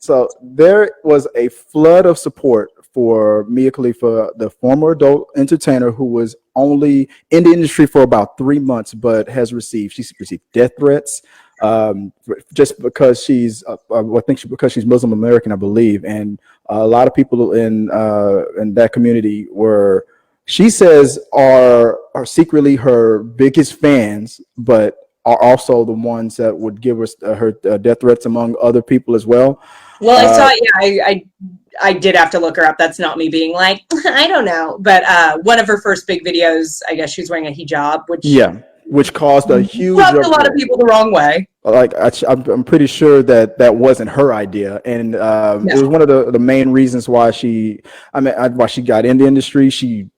So there was a flood of support for Mia Khalifa, the former adult entertainer who was only in the industry for about 3 months, but she's received death threats, just because because she's Muslim American, I believe, and a lot of people in that community she says are secretly her biggest fans, but are also the ones that would give her death threats among other people as well. Well, I saw, I did have to look her up. That's not me being like, I don't know. But one of her first big videos, I guess she was wearing a hijab, which caused a huge rubbed a lot of people the wrong way. Like I'm pretty sure that wasn't her idea, and it was one of the main reasons why why she got in the industry. She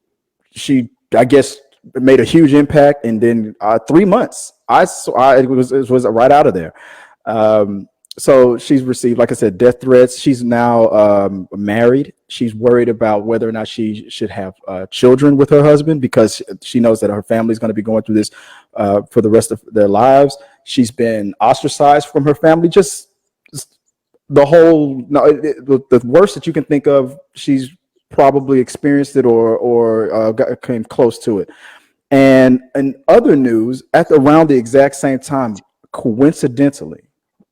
I guess made a huge impact, and then 3 months, it was right out of there. So she's received, like I said, death threats. She's now married. She's worried about whether or not she should have children with her husband, because she knows that her family is going to be going through this for the rest of their lives. She's been ostracized from her family. Just the worst that you can think of. She's probably experienced it or came close to it. And in other news, around the exact same time, coincidentally,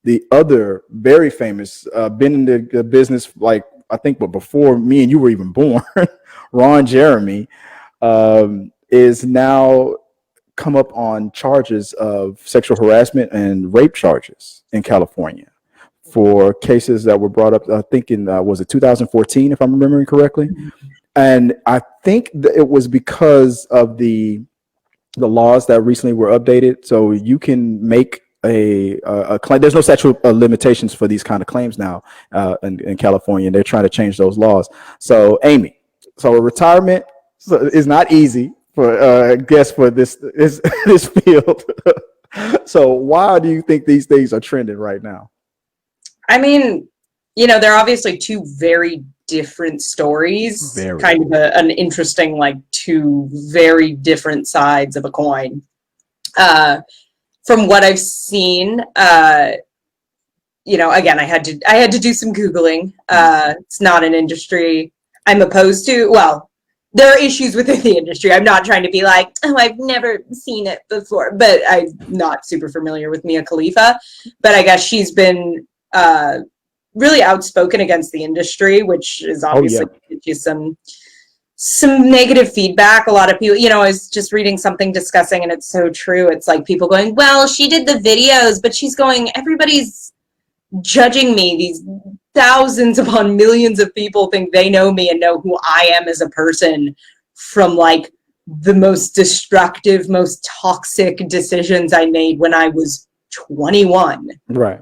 the other very famous, been in the business, like I think, but before me and you were even born, Ron Jeremy, is now come up on charges of sexual harassment and rape charges in California for cases that were brought up, I think was it 2014, if I'm remembering correctly. And I think it was because of the laws that recently were updated. So you can make a claim. There's no statute of limitations for these kind of claims now in California. They're trying to change those laws. So Amy, retirement is not easy for for this field. So why do you think these things are trending right now? I mean, they're obviously two very different stories. Kind of an interesting, like, two very different sides of a coin. From what I've seen, again, I had to do some Googling. It's not an industry I'm opposed to. Well, there are issues within the industry. I'm not trying to be like, oh, I've never seen it before, but I'm not super familiar with Mia Khalifa. But I guess she's been really outspoken against the industry, which is obviously some negative feedback. A lot of people, I was just reading something discussing, and it's so true. It's like people going, well, she did the videos, but she's going, everybody's judging me. These thousands upon millions of people think they know me and know who I am as a person from, like, the most destructive, most toxic decisions I made when I was 21. Right.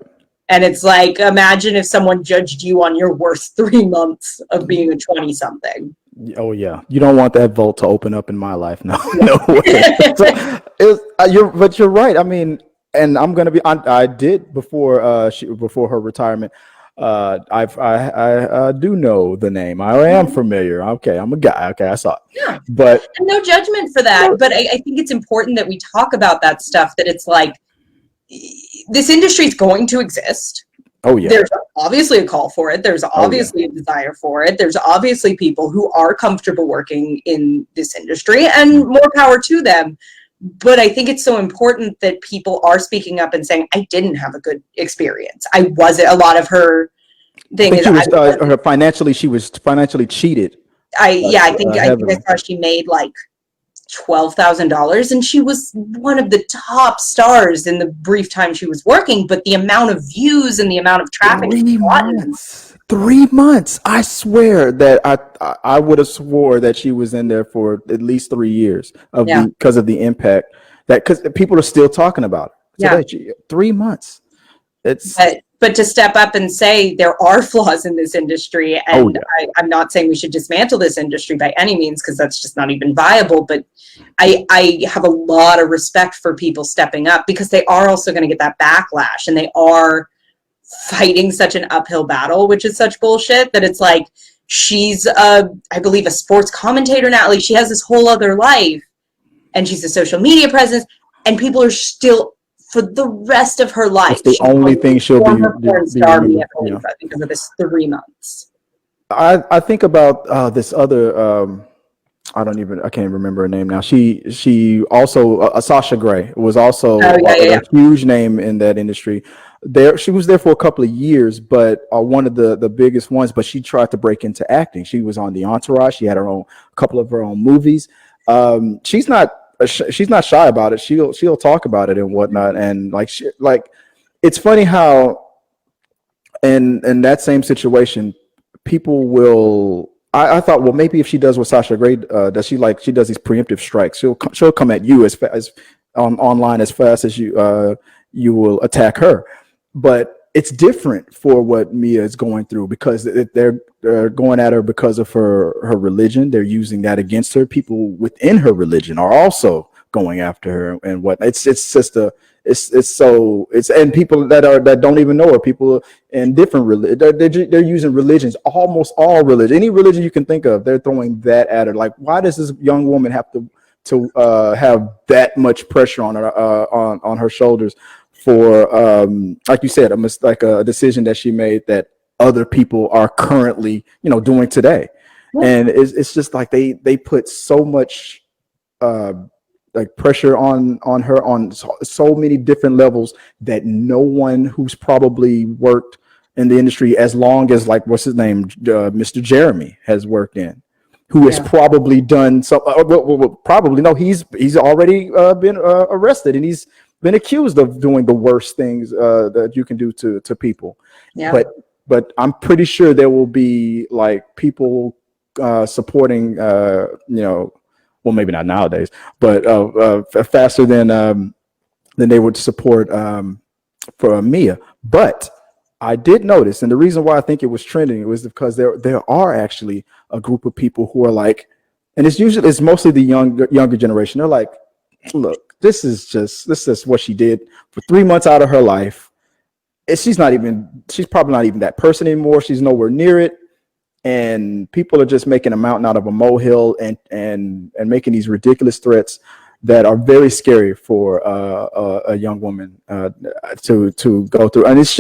And it's like, imagine if someone judged you on your worst 3 months of being a 20-something. Oh yeah, you don't want that vault to open up in my life. No, no way. But you're right. I mean, and I'm gonna be. I did before her retirement. I do know the name. I am familiar. Okay, I'm a guy. Okay, I saw it. Yeah, but and no judgment for that. But I think it's important that we talk about that stuff. That it's like, this industry is going to exist. Oh yeah. There's obviously a call for it. There's obviously a desire for it. There's obviously people who are comfortable working in this industry, and more power to them. But I think it's so important that people are speaking up and saying, I didn't have a good experience. I wasn't. A lot of her thing is she was financially cheated. I think I saw she made like $12,000, and she was one of the top stars in the brief time she was working. But the amount of views and the amount of traffic, 3 months. I swear that I would have swore that she was in there for at least 3 years because of the impact because people are still talking about it. So 3 months. But to step up and say there are flaws in this industry, and I'm not saying we should dismantle this industry by any means, because that's just not even viable. But I have a lot of respect for people stepping up, because they are also going to get that backlash, and they are fighting such an uphill battle, which is such bullshit, that it's like, she's I believe a sports commentator now. Like, she has this whole other life, and she's a social media presence, and people are still for the rest of her life. It's the only thing she'll be porn star remembered. Khalifa because of this 3 months. I think about this other. I can't remember her name now. She also Sasha Grey was also a huge name in that industry. She was there for a couple of years, but one of the biggest ones. But she tried to break into acting. She was on The Entourage. She had a couple of her own movies. She's not shy about it. She'll talk about it and whatnot. And it's funny how in that same situation, people will. I thought, well, maybe if she does what Sasha Grey does, she does these preemptive strikes. She'll come at you as fast online as fast as you will attack her. But it's different for what Mia is going through because they're going at her because of her religion. They're using that against her. People within her religion are also going after her and what. It's just and people that don't even know her, people in different religion, they're using religions, almost all religion, any religion you can think of, they're throwing that at her. Like, why does this young woman have to have that much pressure on her on her shoulders for like you said, a decision that she made that other people are currently doing today? And it's just like they put so much pressure on her on so many different levels that no one who's probably worked in the industry as long as what's his name, Mr. Jeremy has worked in, who has probably done some. Probably no, he's already been arrested and he's been accused of doing the worst things that you can do to people. Yeah. But I'm pretty sure there will be people supporting well, maybe not nowadays, but faster than they would support for Mia. But I did notice, and the reason why I think it was trending was because there are actually a group of people who are and it's mostly the younger generation. They're like, look, this is what she did for 3 months out of her life. She's probably not even that person anymore. She's nowhere near it. And people are just making a mountain out of a molehill and making these ridiculous threats that are very scary for a young woman to go through. And it's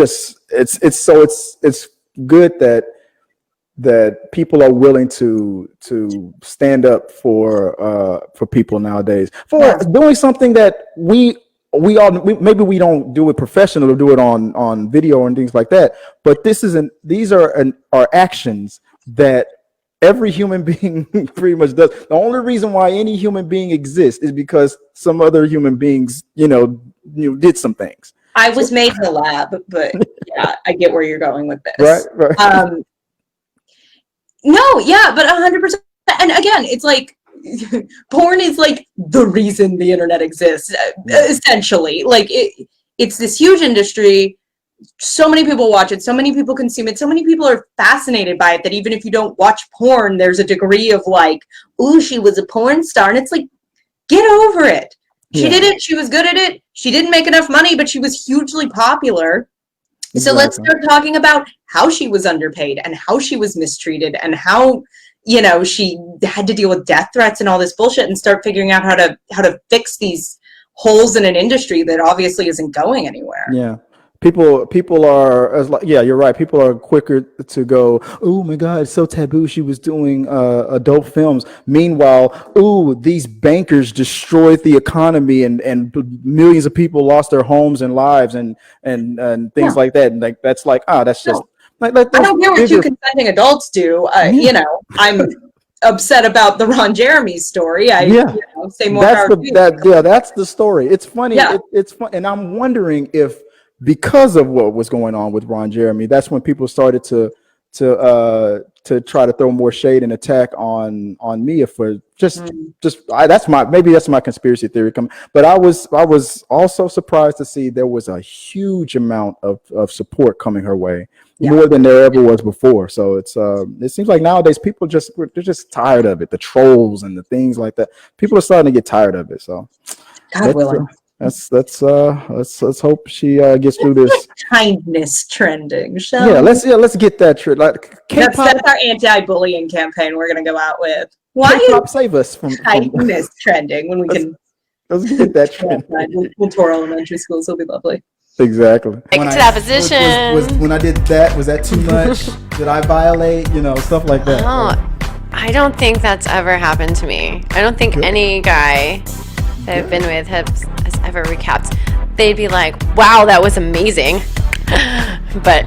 good that people are willing to stand up for people nowadays for doing something that we maybe we don't do it professional or do it on video and things like that. But these are actions that every human being pretty much does. The only reason why any human being exists is because some other human beings, did some things. I was made in the lab, but yeah, I get where you're going with this. Right. No, yeah, but 100%. And again, it's porn is the reason the internet exists, essentially. It's this huge industry. So many people watch it, so many people consume it, so many people are fascinated by it that even if you don't watch porn, there's a degree of ooh, she was a porn star. And it's get over it. She did it. She was good at it. She didn't make enough money, but she was hugely popular. Exactly. So let's start talking about how she was underpaid and how she was mistreated and how, she had to deal with death threats and all this bullshit and start figuring out how to fix these holes in an industry that obviously isn't going anywhere. Yeah. People are you're right. People are quicker to go, oh my God, it's so taboo. She was doing adult films. Meanwhile, these bankers destroyed the economy and millions of people lost their homes and lives and things like that. And that's that's just I don't care what two consenting adults do. I'm upset about the Ron Jeremy story. Say more. That's the story. It's funny. Yeah. It's fun, and I'm wondering if, because of what was going on with Ron Jeremy, that's when people started to try to throw more shade and attack on Mia for that's my conspiracy theory. But I was also surprised to see there was a huge amount of support coming her way, more than there ever was before. So it seems like nowadays people they're just tired of it, the trolls and the things like that. People are starting to get tired of it. So God willing. Let's hope she gets through this. Kindness trending. Let's get that trend. That's our anti-bullying campaign we're gonna go out with. Why K-pop save us from kindness trending when we can Let's get that trend. Mentor elementary schools will be lovely. Exactly. Like to that position. Was when I did that, was that too much? Did I violate? Stuff like that. Oh, I don't think that's ever happened to me. I don't think any guy that I've been with has ever recapped. They'd be like, wow, that was amazing. But